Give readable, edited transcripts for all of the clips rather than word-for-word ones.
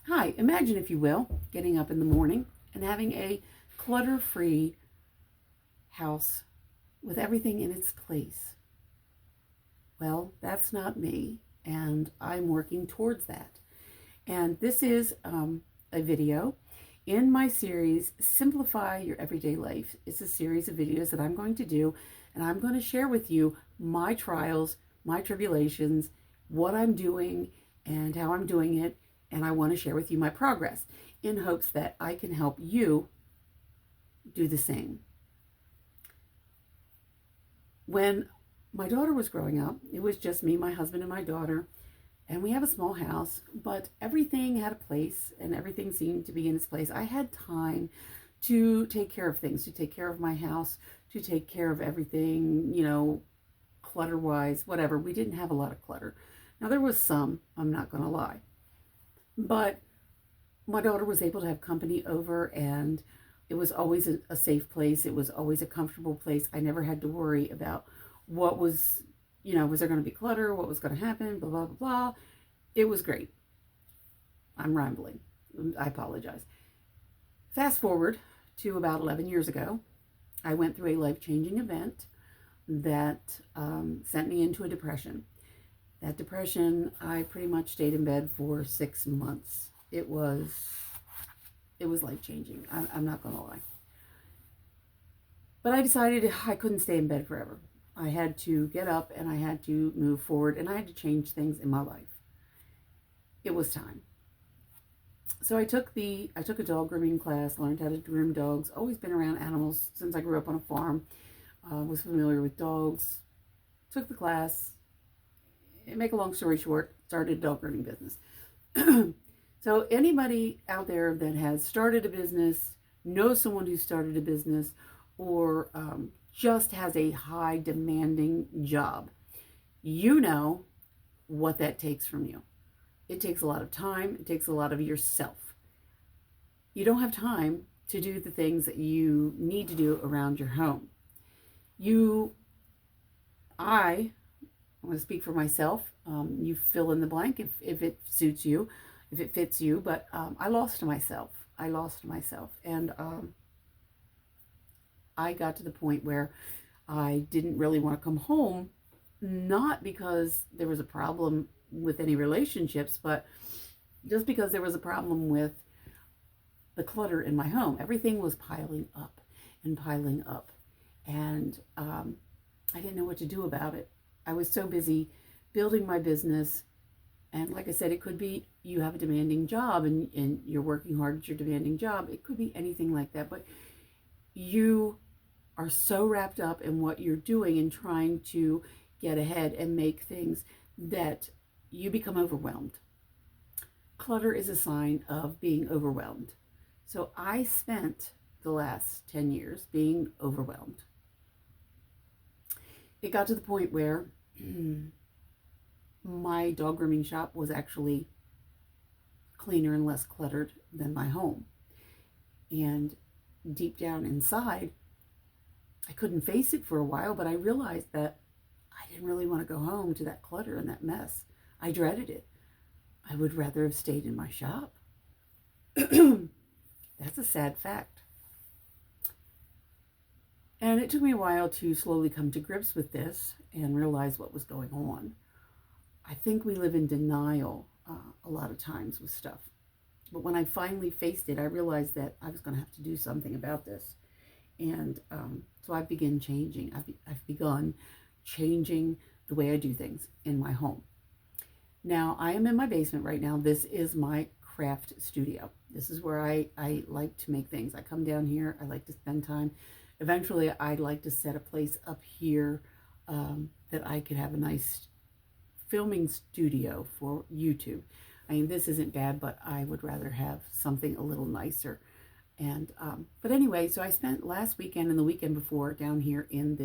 Hi, imagine, if you will, getting up in the morning and having a clutter-free house with everything in its place. Well, that's not me, and I'm working towards that. And this is a video in my series, Simplify Your Everyday Life. It's a series of videos that I'm going to do, and I'm going to share with you my trials, my tribulations, what I'm doing, and how I'm doing it. And I want to share with you my progress in hopes that I can help you do the same. When my daughter was growing up, it was just me, my husband, and my daughter. And we have a small house, but everything had a place and everything seemed to be in its place. I had time to take care of things, to take care of my house, to take care of everything, clutter-wise, whatever. We didn't have a lot of clutter. Now, there was some, I'm not going to lie. But my daughter was able to have company over, and it was always a safe place. It was always a comfortable place. I never had to worry about what was, was there going to be clutter? What was going to happen? Blah, blah, blah, blah. It was great. I'm rambling. I apologize. Fast forward to about 11 years ago, I went through a life-changing event that sent me into a depression. That depression, I pretty much stayed in bed for 6 months. It was life-changing. I'm not going to lie. But I decided I couldn't stay in bed forever. I had to get up and I had to move forward and I had to change things in my life. It was time. So I took a dog grooming class, learned how to groom dogs, always been around animals since I grew up on a farm, was familiar with dogs, took the class. Make a long story short, started a dog grooming business. So anybody out there that has started a business, knows someone who started a business, or just has a high demanding job, you know what that takes from you. It takes a lot of time. It takes a lot of yourself. You don't have time to do the things that you need to do around your home. I want to speak for myself. You fill in the blank if it suits you, if it fits you. But I lost myself. And I got to the point where I didn't really want to come home, not because there was a problem with any relationships, but just because there was a problem with the clutter in my home. Everything was piling up and piling up. And I didn't know what to do about it. I was so busy building my business. And like I said, it could be you have a demanding job and you're working hard at your demanding job. It could be anything like that. But you are so wrapped up in what you're doing and trying to get ahead and make things that you become overwhelmed. Clutter is a sign of being overwhelmed. So I spent the last 10 years being overwhelmed. It got to the point where my dog grooming shop was actually cleaner and less cluttered than my home. And deep down inside, I couldn't face it for a while, but I realized that I didn't really want to go home to that clutter and that mess. I dreaded it. I would rather have stayed in my shop. That's a sad fact. And it took me a while to slowly come to grips with this and realize what was going on. I think we live in denial a lot of times with stuff. But when I finally faced it, I realized that I was going to have to do something about this. And so I began changing. I've begun changing the way I do things in my home. Now, I am in my basement right now. This is my craft studio. This is where I like to make things. I come down here. I like to spend time. Eventually, I'd like to set a place up here that I could have a nice filming studio for YouTube. I mean, this isn't bad, but I would rather have something a little nicer. And but anyway, so I spent last weekend and the weekend before down here in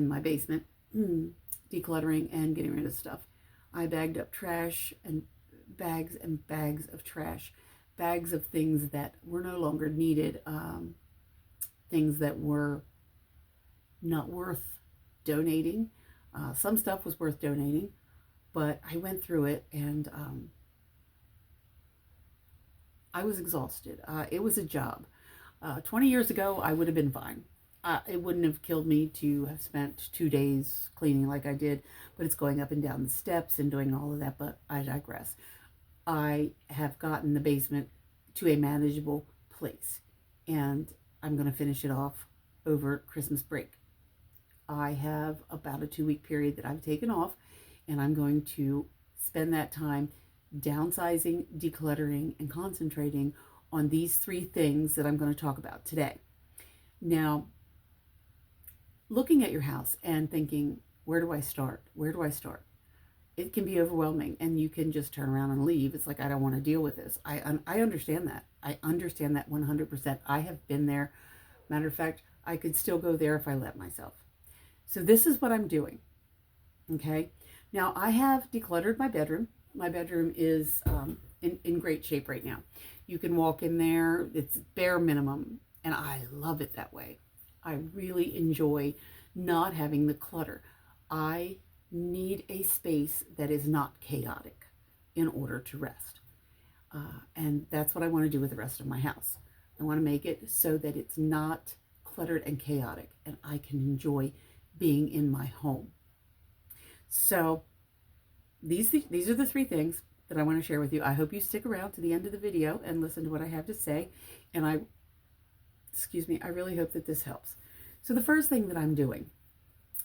my basement, decluttering and getting rid of stuff. I bagged up trash and bags of trash, bags of things that were no longer needed, things that were not worth donating. Some stuff was worth donating, but I went through it and I was exhausted. It was a job. 20 years ago, I would have been fine. It wouldn't have killed me to have spent 2 days cleaning like I did, but it's going up and down the steps and doing all of that. But I digress. I have gotten the basement to a manageable place, and I'm going to finish it off over Christmas break. I have about a 2 week period that I've taken off, and I'm going to spend that time downsizing, decluttering, and concentrating on these 3 things that I'm going to talk about today. Now, looking at your house and thinking, where do I start? Where do I start? It can be overwhelming, and you can just turn around and leave. It's like, I don't want to deal with this. I understand that. I understand that 100%. I have been there. Matter of fact, I could still go there if I let myself. So this is what I'm doing. Okay. Now, I have decluttered my bedroom. My bedroom is in great shape right now. You can walk in there. It's bare minimum, and I love it that way. I really enjoy not having the clutter. I need a space that is not chaotic in order to rest. And that's what I want to do with the rest of my house. I want to make it so that it's not cluttered and chaotic, and I can enjoy being in my home. So these are the 3 things that I want to share with you. I hope you stick around to the end of the video and listen to what I have to say. And I really hope that this helps. So the first thing that I'm doing,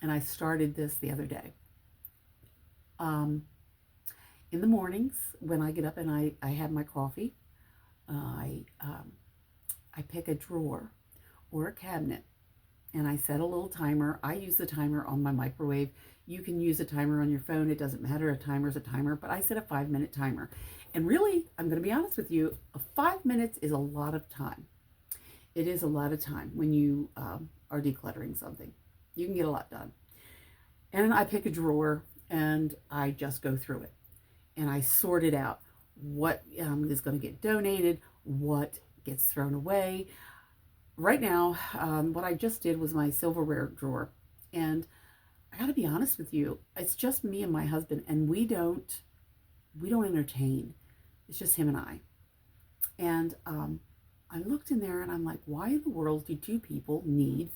and I started this the other day, in the mornings when I get up and I have my coffee, I pick a drawer or a cabinet, and I set a little timer. I use the timer on my microwave. You can use a timer on your phone. It doesn't matter. A timer is a timer, but I set a 5-minute timer. And really, I'm going to be honest with you, 5 minutes is a lot of time. It is a lot of time when you are decluttering something. You can get a lot done. And I pick a drawer and I just go through it. And I sort it out. What is going to get donated, what gets thrown away. Right now, what I just did was my silverware drawer. And I got to be honest with you, it's just me and my husband, and we don't entertain. It's just him and I. And I looked in there and I'm like, why in the world do 2 people need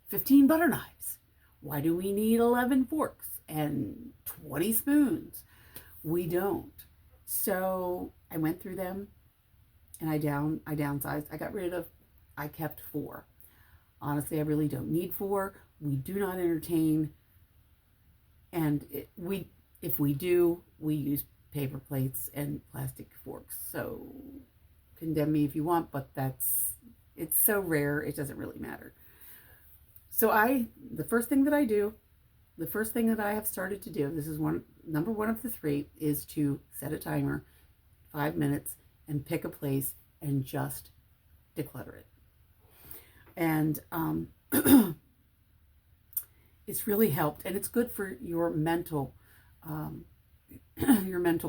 15 butter knives? Why do we need 11 forks and 20 spoons? We don't. So I went through them and I downsized. I kept 4. Honestly, I really don't need 4. We do not entertain. And if we do, we use paper plates and plastic forks. So condemn me if you want, but it's so rare, it doesn't really matter. So the first thing that I have started to do, this is number 1 of the 3, is to set a timer, 5 minutes, and pick a place and just declutter it. And it's really helped, and it's good for your mental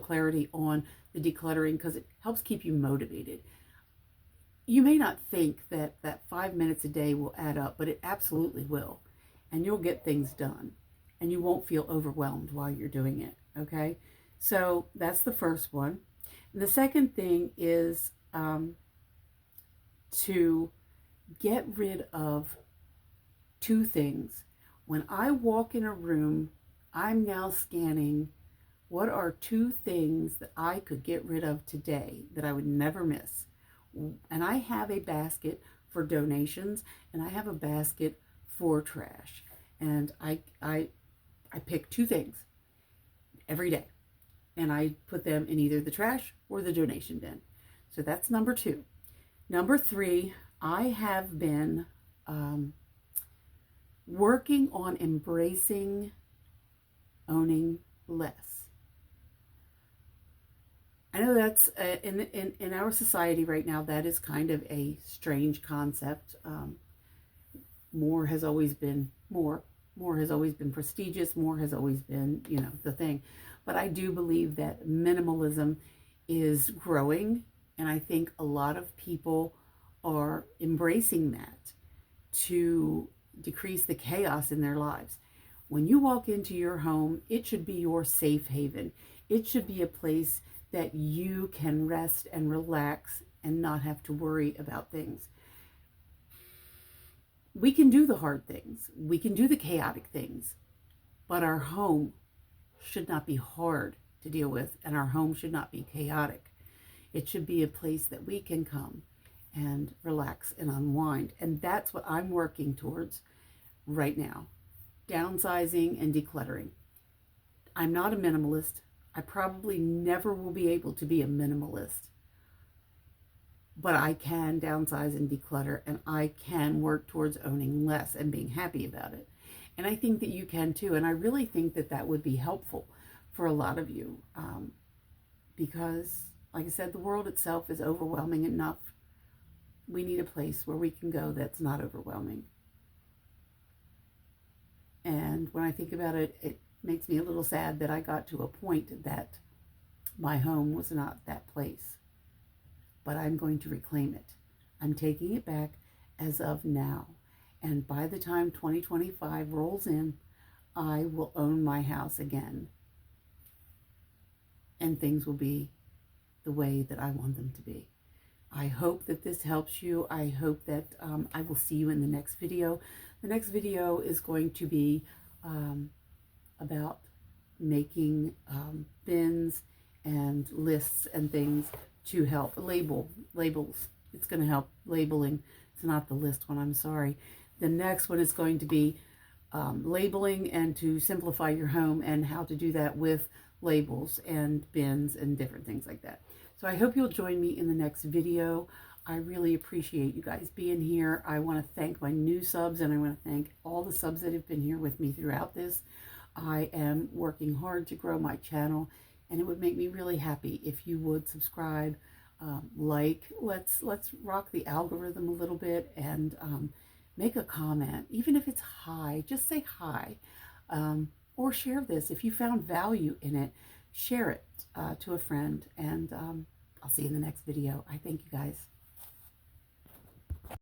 clarity on the decluttering, because it helps keep you motivated. You may not think that 5 minutes a day will add up, but it absolutely will. And you'll get things done, and you won't feel overwhelmed while you're doing it, okay? So that's the first one. And the second thing is to get rid of 2 things. When I walk in a room, I'm now scanning what are 2 things that I could get rid of today that I would never miss. And I have a basket for donations, and I have a basket for trash. And I pick 2 things every day, and I put them in either the trash or the donation bin. So that's number 2. Number 3, I have been working on embracing owning less. I know that's in our society right now, that is kind of a strange concept. More has always been more. More has always been prestigious. More has always been, the thing. But I do believe that minimalism is growing, and I think a lot of people are embracing that to decrease the chaos in their lives. When you walk into your home, it should be your safe haven. It should be a place that you can rest and relax and not have to worry about things. We can do the hard things, we can do the chaotic things, but our home should not be hard to deal with, and our home should not be chaotic. It should be a place that we can come and relax and unwind. And that's what I'm working towards right now. Downsizing and decluttering. I'm not a minimalist. I probably never will be able to be a minimalist. But I can downsize and declutter, and I can work towards owning less and being happy about it. And I think that you can too. And I really think that that would be helpful for a lot of you, because, like I said, the world itself is overwhelming enough. We need a place where we can go that's not overwhelming. And when I think about it, it makes me a little sad that I got to a point that my home was not that place. But I'm going to reclaim it. I'm taking it back as of now. And by the time 2025 rolls in, I will own my house again. And things will be the way that I want them to be. I hope that this helps you. I hope that I will see you in the next video. The next video is going to be about making bins and lists and things to help labels. It's going to help labeling. It's not the list one, I'm sorry. The next one is going to be labeling and to simplify your home, and how to do that with labels and bins and different things like that. So I hope you'll join me in the next video. I really appreciate you guys being here. I want to thank my new subs, and I want to thank all the subs that have been here with me throughout this. I am working hard to grow my channel, and it would make me really happy if you would subscribe, like. Let's rock the algorithm a little bit, and make a comment. Even if it's hi, just say hi. Or share this. If you found value in it, share it to a friend. And I'll see you in the next video. I thank you guys.